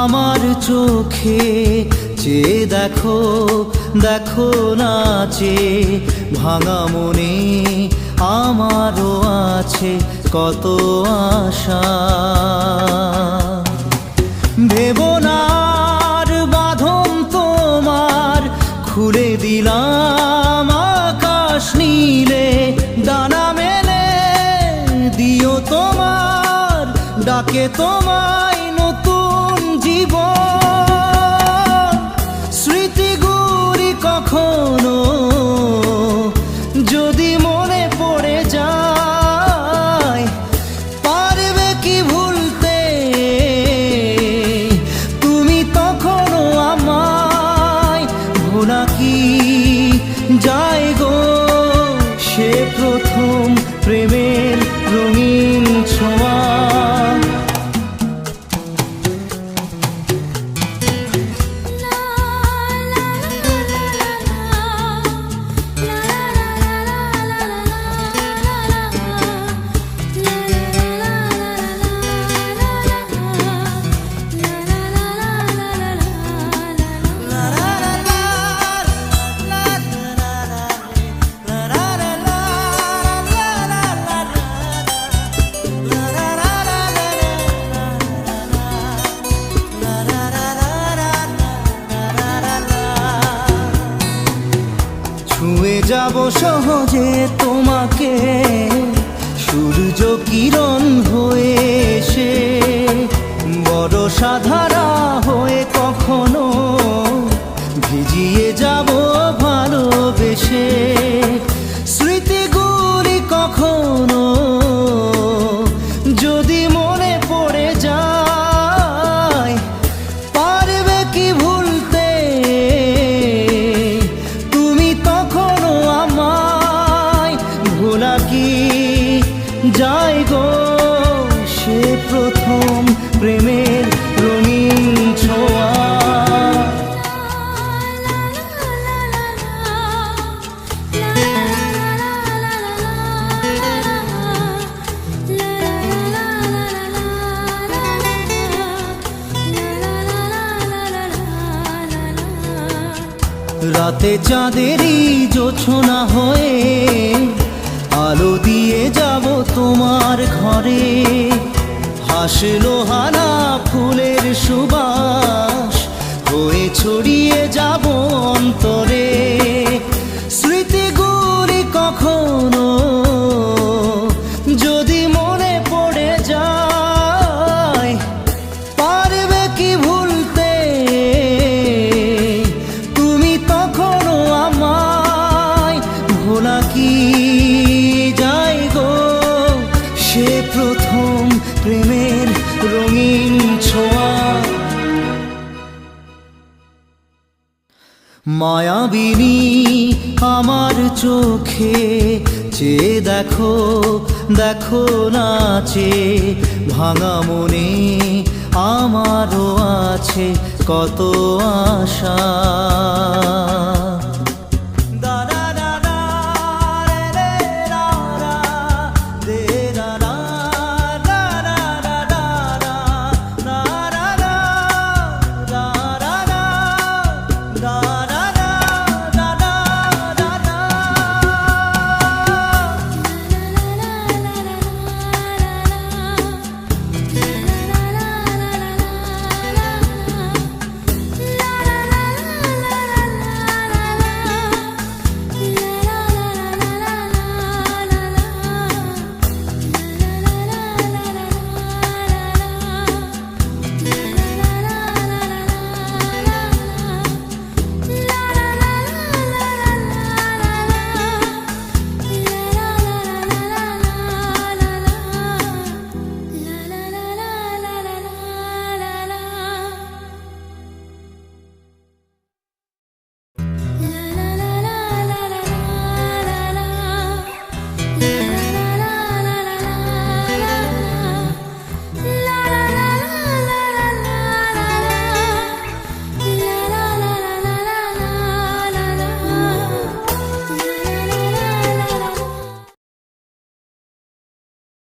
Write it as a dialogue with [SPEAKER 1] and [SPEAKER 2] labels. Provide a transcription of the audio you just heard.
[SPEAKER 1] আমার চোখে চেয়ে দেখো, দেখো নাচে ভাঙা মনে আমারও আছে কত আশা। ভেবো না আর বাঁধন তোমার, খুলে দিলাম আকাশ নীলে, ডানা মেলে দিও তোমার ডাকে তোমায় নতুন জীবন। স্মৃতিগুলি কখনো যদি মনে পড়ে যায়, পারবে কি ভুলতে তুমি তখনও আমায়? ভোলা কি যায় গো সে প্রথম প্রেমের রঙিন ছোঁয়া। ছুঁয়ে যাব সহজে তোমাকে সূর্য কিরণ হয়ে এসে, বরষা ধারা হয়ে কখনো ভিজিয়ে যাব ভালোবেসে। স্মৃতিগুলি কখনো যদি মনে পড়ে যায়, পারবে কি ভুলতে তুমি তখনও আমায়? ভোলা কি যায় গো সে প্রথম প্রেমের রঙিন ছোঁয়া। রাতে চাঁদেরই জোছনা হয়ে আলো দিয়ে যাব তোমার ঘরে, হাসলো হানা ফুলের সুবাস হয়ে ছড়িয়ে যাব অন্তরে। স্মৃতিগুলি কখনো যদি মনে পড়ে যায়, পারবে কি ভুলতে তুমি তখনও আমায়? ভোলা কি যায় গো সে প্রথম প্রেমের রঙিন ছোঁয়া। মায়াবিনী আমার চোখে চেয়ে দেখো, দেখো নাচে ভাঙা মনে আমারও আছে কত আশা।